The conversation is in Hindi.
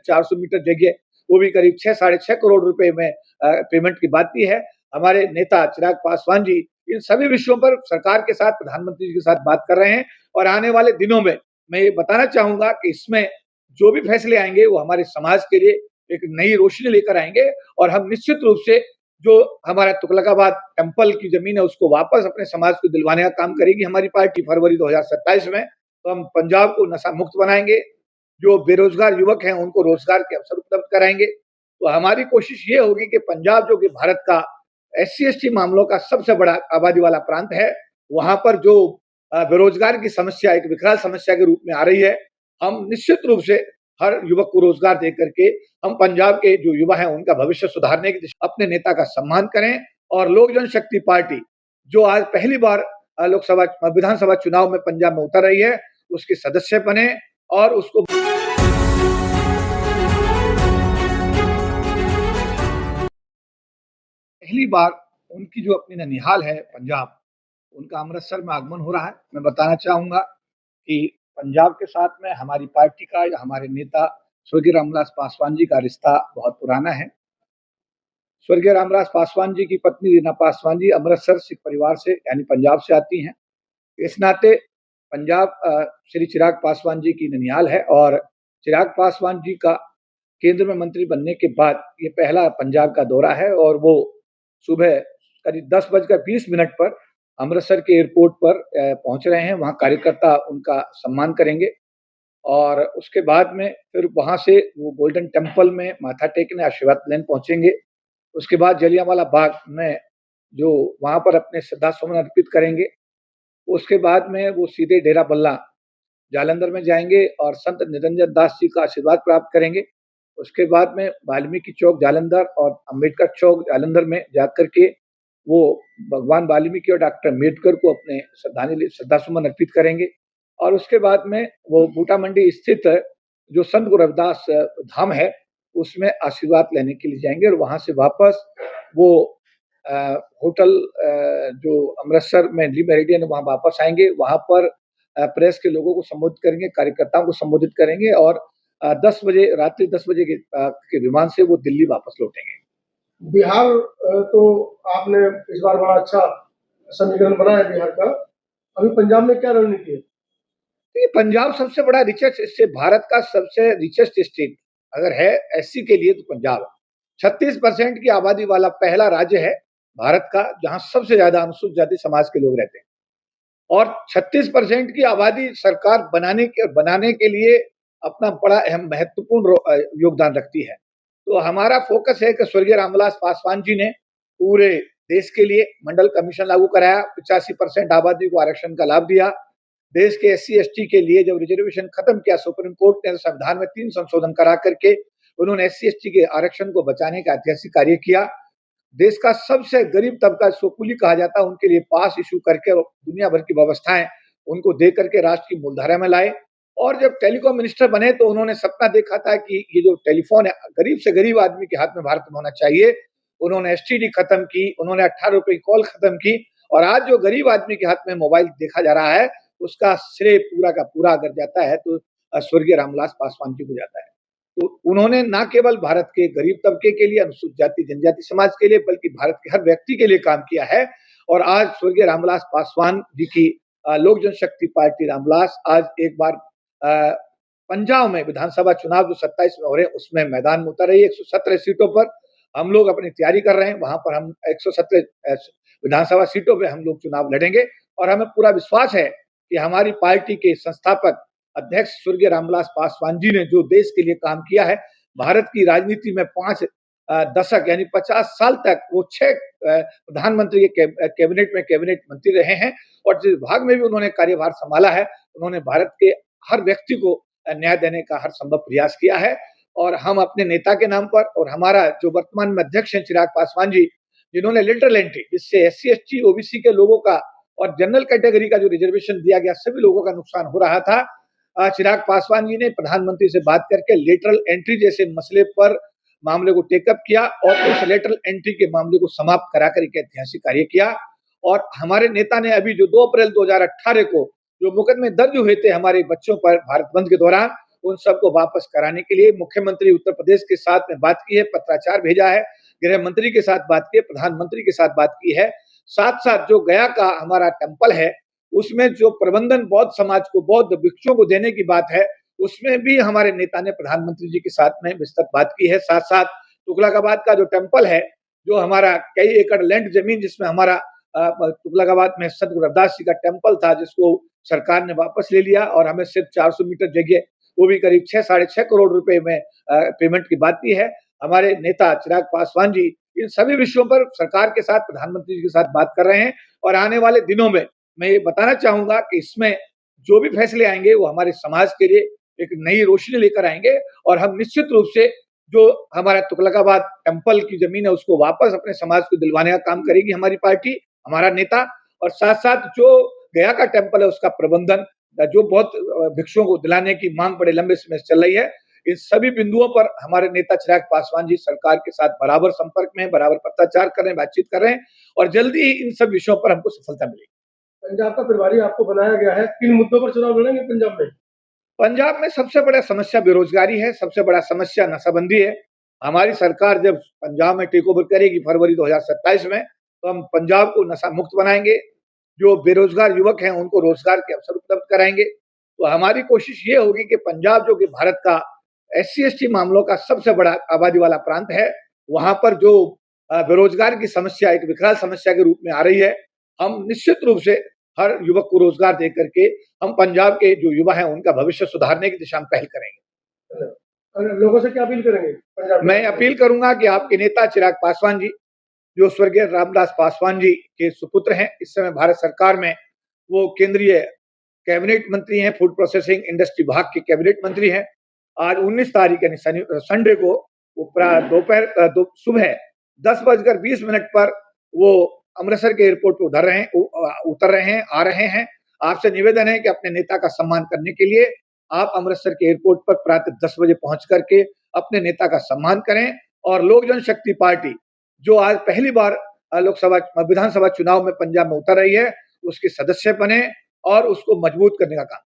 400 मीटर जगह, वो भी करीब 6 साढ़े 6 करोड़ रुपए में पेमेंट की बात की है। हमारे नेता चिराग पासवान जी इन सभी विषयों पर सरकार के साथ, प्रधानमंत्री जी के साथ बात कर रहे हैं और आने वाले दिनों में मैं ये बताना चाहूँगा कि इसमें जो भी फैसले आएँगे वो हमारे समाज के लिए एक नई रोशनी लेकर आएँगे और हम निश्चित रूप से जो हमारा तुगलकाबाद टेम्पल की ज़मीन है उसको वापस अपने समाज को दिलवाने का काम करेगी हमारी पार्टी। फरवरी 2027 में तो हम पंजाब को नशा मुक्त बनाएँगे, जो बेरोज़गार युवक हैं उनको रोज़गार के अवसर उपलब्ध कराएँगे। तो हमारी कोशिश ये होगी कि पंजाब जो कि भारत का SC/ST मामलों का सबसे बड़ा आबादी वाला प्रांत है, वहाँ पर जो बेरोज़गार की समस्या एक विकराल समस्या के रूप में आ रही है, हम निश्चित रूप से हर युवक को रोज़गार दे करके हम पंजाब के जो युवा हैं उनका भविष्य सुधारने की दिशा अपने नेता का सम्मान करें और लोक जनशक्ति पार्टी जो आज पहली बार लोकसभा विधानसभा चुनाव में पंजाब में उतर रही है, उसके सदस्य बने और उसको पहली बार उनकी जो अपनी ननिहाल है पंजाब, उनका अमृतसर में आगमन हो रहा है। मैं बताना चाहूँगा कि पंजाब के साथ में हमारी पार्टी का या हमारे नेता स्वर्गीय रामविलास पासवान जी का रिश्ता बहुत पुराना है। स्वर्गीय रामविलास पासवान जी की पत्नी रीना पासवान जी अमृतसर सिख परिवार से यानी पंजाब से आती हैं। इस नाते पंजाब श्री चिराग पासवान जी की ननिहाल है और चिराग पासवान जी का केंद्र में मंत्री बनने के बाद ये पहला पंजाब का दौरा है और वो सुबह करीब 10:20 पर अमृतसर के एयरपोर्ट पर पहुंच रहे हैं। वहाँ कार्यकर्ता उनका सम्मान करेंगे और उसके बाद में फिर वहाँ से वो गोल्डन टेम्पल में माथा टेकने आशीर्वाद लेने पहुँचेंगे। उसके बाद जलियांवाला बाग में जो वहाँ पर अपने श्रद्धासुमन अर्पित करेंगे। उसके बाद में वो सीधे डेरा बल्ला जालंधर में जाएँगे और संत निरंजन दास जी का आशीर्वाद प्राप्त करेंगे। उसके बाद में वाल्मीकि चौक जालंधर और अम्बेडकर चौक जालंधर में जाकर के वो भगवान वाल्मीकि और डॉक्टर अम्बेडकर को अपने श्रद्धासुमन अर्पित करेंगे और उसके बाद में वो बूटा मंडी स्थित जो संत गुरु रविदास धाम है, उसमें आशीर्वाद लेने के लिए जाएँगे और वहाँ से वापस वो होटल जो अमृतसर में ली मेरिडियन है, वहाँ वापस आएँगे। वहाँ पर प्रेस के लोगों को संबोधित करेंगे, कार्यकर्ताओं को संबोधित करेंगे और 10 बजे रात्रि 10 बजे के विमान से वो दिल्ली वापस लौटेंगे। बिहार तो आपने इस बार बड़ा अच्छा समीकरण बनाया बिहार का। अभी पंजाब में क्या रणनीति है? ये पंजाब सबसे बड़ा रिचेस्ट स्टेट, भारत का सबसे रिचेस्ट स्टेट अगर है एससी के लिए तो पंजाब है। 36% की आबादी वाला पहला राज्य है भारत का जहां सबसे ज्यादा अनुसूचित जाति समाज के लोग रहते हैं और 36% की आबादी सरकार बनाने के लिए अपना बड़ा अहम महत्वपूर्ण योगदान रखती है। तो हमारा फोकस है कि स्वर्गीय रामविलास पासवान जी ने पूरे देश के लिए मंडल कमीशन लागू कराया, 85% आबादी को आरक्षण का लाभ दिया। देश के SC/ST के लिए जब रिजर्वेशन खत्म किया, सुप्रीम कोर्ट ने संविधान में 3 संशोधन करा करके उन्होंने SC/ST के आरक्षण को बचाने का ऐतिहासिक कार्य किया। देश का सबसे गरीब तबका जिसको कुली कहा जाता है, उनके लिए पास इशू करके दुनिया भर की व्यवस्थाएं उनको दे करके राष्ट्र की मूलधारा में लाए और जब टेलीकॉम मिनिस्टर बने तो उन्होंने सपना देखा था कि ये जो टेलीफोन है गरीब से गरीब आदमी के हाथ में भारत में होना चाहिए। उन्होंने STD खत्म की, उन्होंने 18 रुपए की कॉल खत्म की और आज जो गरीब आदमी के हाथ में मोबाइल देखा जा रहा है उसका श्रेय पूरा का पूरा अगर जाता है तो स्वर्गीय रामविलास पासवान जी को जाता है। तो उन्होंने न केवल भारत के गरीब तबके के लिए, अनुसूचित जाति जनजाति समाज के लिए, बल्कि भारत के हर व्यक्ति के लिए काम किया है और आज स्वर्गीय रामविलास पासवान जी की लोक जनशक्ति पार्टी रामविलास आज एक बार पंजाब में विधानसभा चुनाव जो 27 में हो रहे हैं उसमें मैदान में उतर रही है। 117 सीटों पर हम लोग अपनी तैयारी कर रहे हैं। वहां पर हम 117 विधानसभा सीटों पे हम लोग चुनाव लड़ेंगे और हमें पूरा विश्वास है कि हमारी पार्टी के संस्थापक अध्यक्ष स्वर्गीय रामविलास पासवान जी ने जो देश के लिए काम किया है, भारत की राजनीति में 5 दशक यानी 50 साल तक वो 6 प्रधानमंत्री के कैबिनेट में कैबिनेट मंत्री रहे हैं और जिस विभाग में भी उन्होंने कार्यभार संभाला है, उन्होंने भारत के हर व्यक्ति को न्याय देने का हर संभव प्रयास किया है और हम अपने नेता के नाम पर और हमारा जो वर्तमान में अध्यक्ष हैं चिराग पासवान जी, जिन्होंने लेटरल एंट्री जिससे SC/ST OBC के लोगों का और जनरल कैटेगरी का जो रिजर्वेशन दिया गया सभी लोगों का नुकसान हो रहा था, चिराग पासवान जी ने प्रधानमंत्री से बात करके लेटरल एंट्री जैसे मसले पर मामले को टेकअप किया और उस लेटरल एंट्री के मामले को समाप्त करा कर एक ऐतिहासिक कार्य किया और हमारे नेता ने अभी जो 2 अप्रैल 2018 को जो मुकदमे दर्ज हुए थे हमारे बच्चों पर भारत बंद के दौरान, उन सबको वापस कराने के लिए मुख्यमंत्री उत्तर प्रदेश के साथ में बात की है, पत्राचार भेजा है, गृह मंत्री के साथ बात की है, प्रधानमंत्री के साथ बात की है। साथ-साथ जो गया का हमारा टेम्पल है, उसमें जो प्रबंधन बौद्ध समाज को, बौद्ध भिक्षुओं को देने की बात है, उसमें भी हमारे नेता ने प्रधानमंत्री जी के साथ में विस्तृत बात की है। साथ-साथ तुगलकाबाद का जो टेम्पल है, जो हमारा कई एकड़ लैंड जमीन जिसमें हमारा तुगलकाबाद में संत रविदास जी का टेम्पल था, जिसको सरकार ने वापस ले लिया और हमें सिर्फ 400 मीटर जगह, वो भी करीब 6 साढ़े 6 करोड़ रुपए में पेमेंट की बात की है। हमारे नेता चिराग पासवान जी इन सभी विषयों पर सरकार के साथ, प्रधानमंत्री जी के साथ बात कर रहे हैं और आने वाले दिनों में मैं ये बताना चाहूंगा कि इसमें जो भी फैसले आएंगे वो हमारे समाज के लिए एक नई रोशनी लेकर आएंगे और हम निश्चित रूप से जो हमारा तुगलकाबाद टेम्पल की जमीन है उसको वापस अपने समाज को दिलवाने का काम करेगी हमारी पार्टी, हमारा नेता। और साथ-साथ जो गया का टेम्पल है उसका प्रबंधन, जो बहुत भिक्षुओं को दिलाने की मांग बड़े लंबे समय से चल रही है, इन सभी बिंदुओं पर हमारे नेता चिराग पासवान जी सरकार के साथ बराबर संपर्क में हैं, बराबर पत्राचार कर रहे हैं, बातचीत कर रहे हैं और जल्दी ही इन सब विषयों पर हमको सफलता मिलेगी। पंजाब का प्रभारी आपको बनाया गया है, किन मुद्दों पर चुनाव लड़ेंगे पंजाब में? पंजाब में सबसे बड़ा समस्या बेरोजगारी है, सबसे बड़ा समस्या नशाबंदी है। हमारी सरकार जब पंजाब में टेक ओवर करेगी फरवरी 2027 में, तो हम पंजाब को नशा मुक्त बनाएंगे। जो बेरोजगार युवक हैं उनको रोजगार के अवसर उपलब्ध कराएंगे। तो हमारी कोशिश ये होगी कि पंजाब जो कि भारत का SC/ST मामलों का सबसे बड़ा आबादी वाला प्रांत है, वहां पर जो बेरोजगार की समस्या एक विकराल समस्या के रूप में आ रही है, हम निश्चित रूप से हर युवक को रोजगार दे करके हम पंजाब के जो युवा हैं उनका भविष्य सुधारने की दिशा में पहल करेंगे। और लोगों से क्या अपील करेंगे पंजाब में? मैं अपील करूंगा कि आपके नेता चिराग पासवान जी, जो स्वर्गीय रामदास पासवान जी के सुपुत्र हैं, इस समय भारत सरकार में वो केंद्रीय कैबिनेट मंत्री हैं, फूड प्रोसेसिंग इंडस्ट्री विभाग के कैबिनेट मंत्री हैं। आज 19 तारीख यानी संडे को वो दोपहर सुबह 10:20 पर वो अमृतसर के एयरपोर्ट पर उतर रहे हैं, आ रहे हैं। आपसे निवेदन है कि अपने नेता का सम्मान करने के लिए आप अमृतसर के एयरपोर्ट पर प्रातः 10 बजे पहुंच करके अपने नेता का सम्मान करें और लोक जनशक्ति पार्टी जो आज पहली बार विधानसभा चुनाव में पंजाब में उतर रही है, उसके सदस्य बने और उसको मजबूत करने का काम